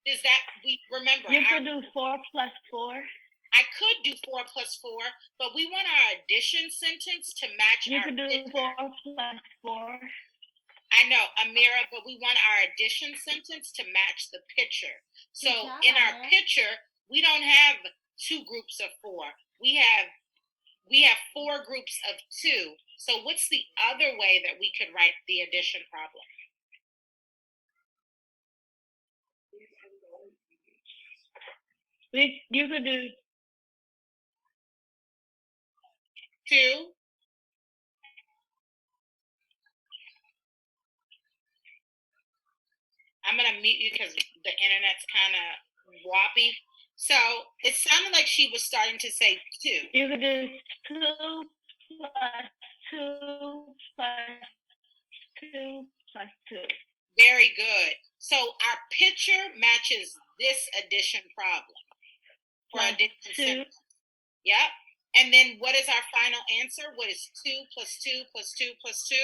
Does that, we remember? You could do 4 plus 4. I could do 4 plus 4, but we want our addition sentence to match You our could do picture. 4 plus 4. I know, Amira, but we want our addition sentence to match the picture. So in our picture, we don't have 2 groups of 4. We have 4 groups of 2. So what's the other way that we could write the addition problem? You could do 2. I'm going to mute you because the internet's kind of woppy. So it sounded like she was starting to say 2. You could do 2 plus 2 plus 2 plus 2. Very good. So our picture matches this addition problem. For addition sentence. Yep. And then what is our final answer? What is 2 plus 2 plus 2 plus 2?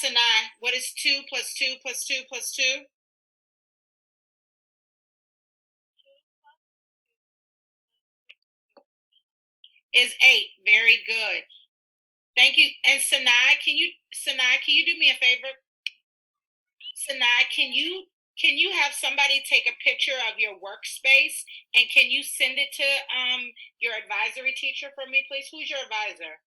Sanai, what is 2 plus 2 plus 2 plus 2? Is 8. Very good. Thank you. And Sanai, can you do me a favor? Sanai, can you have somebody take a picture of your workspace and can you send it to your advisory teacher for me, please? Who's your advisor?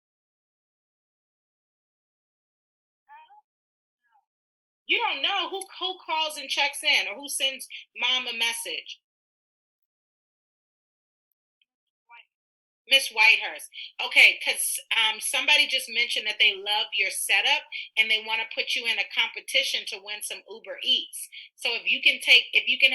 You don't know who calls and checks in or who sends mom a message. Miss Whitehurst. Okay, because somebody just mentioned that they love your setup and they want to put you in a competition to win some Uber Eats. So if you can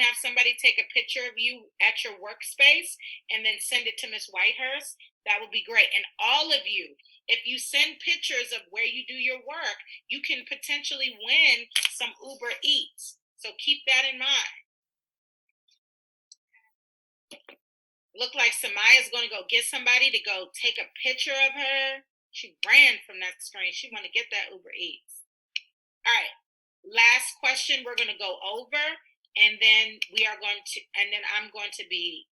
have somebody take a picture of you at your workspace and then send it to Miss Whitehurst, that would be great. And all of you, if you send pictures of where you do your work, you can potentially win some Uber Eats. So keep that in mind. Look like Samaya's going to go get somebody to go take a picture of her. She ran from that screen. She want to get that Uber Eats. All right. Last question we're going to go over, and then I'm going to be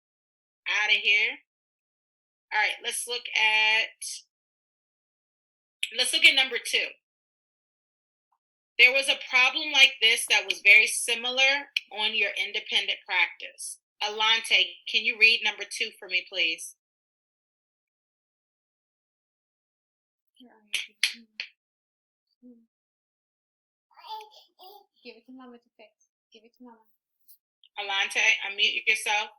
out of here. All right. Let's look at number 2. There was a problem like this that was very similar on your independent practice. Alante, can you read number 2 for me, please? Give it to Mama to fix. Give it to Mama. Alante, unmute yourself.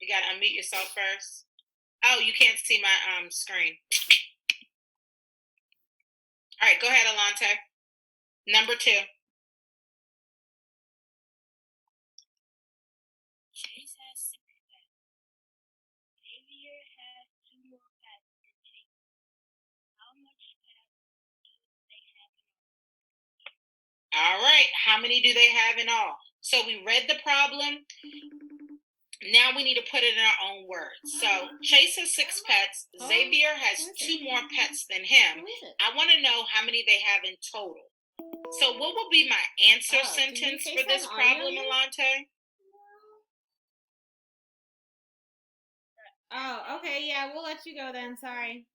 You got to unmute yourself first. Oh, you can't see my screen. All right, go ahead, Alante. Number 2. Chase has 6 pets. Xavier has 2 more pets than Chase. How much pets do they have in all? All right, how many do they have in all? So we read the problem. Now we need to put it in our own words. So Chase has 6 pets. Xavier has 2 more pets than him. I want to know how many they have in total. So what will be my answer sentence for this problem, Alante? Oh, okay, yeah, we'll let you go then. Sorry.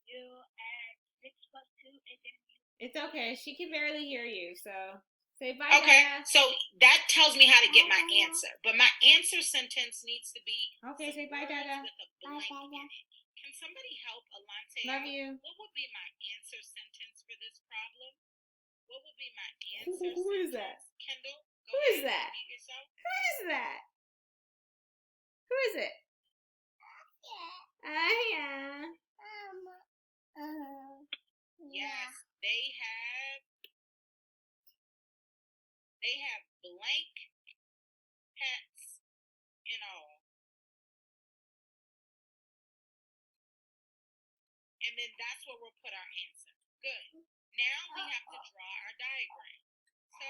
You add 6 plus 2 and then It's okay. She can barely hear you, so say bye. Okay, Dada. so that tells me how to get my answer. But my answer sentence needs to be okay. Say bye, Dada. with a blank in it. Can somebody help Alante? Love you. What would be my answer sentence for this problem? What would be my answer? Who is that? Kendall, Who is that? Unmute yourself. Who is that? Who is it? Yeah. Yes, they have blank pets in all. And then that's where we'll put our answer. Good. Now we have to draw our diagram. So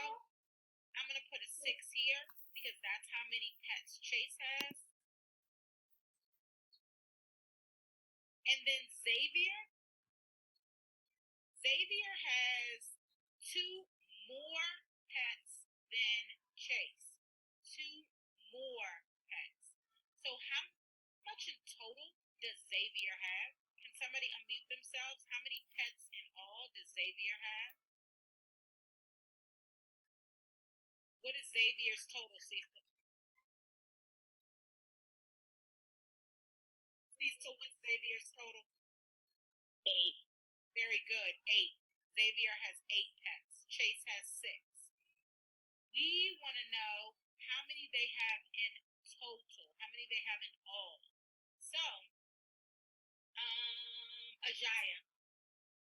I'm going to put a 6 here because that's how many pets Chase has. And then Xavier has 2 more pets than Chase. 2 more pets. So how much in total does Xavier have? Can somebody unmute themselves? How many pets in all does Xavier have? What is Xavier's total, Cecil? Cecil, what's Xavier's total? 8. Very good. 8. Xavier has 8 pets. Chase has 6. We want to know how many they have in total, how many they have in all. So, Ajaya,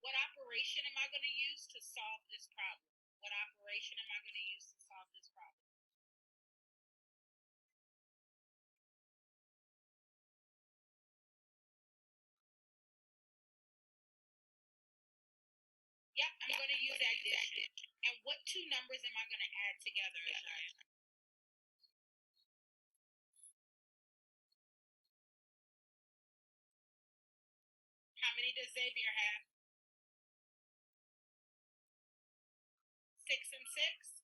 what operation am I going to use to solve this problem? What operation am I going to use to solve this problem? Yep, I'm going to use addition. And what 2 numbers am I going to add together, Ajaya? How many does Xavier have? 6 and 6?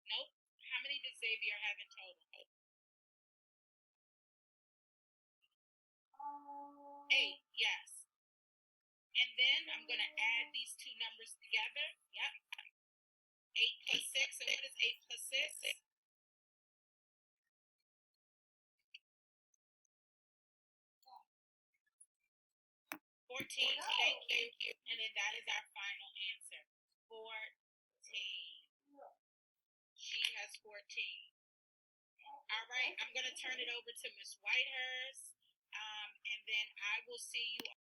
Nope. How many does Xavier have in total? 8, yes. And then I'm going to add these 2 numbers together. Yep. 8 plus 6. And what is 8 plus 6? 14. Thank you. And then that is our final answer. 14. She has 14. All right. I'm going to turn it over to Miss Whitehurst. And then I will see you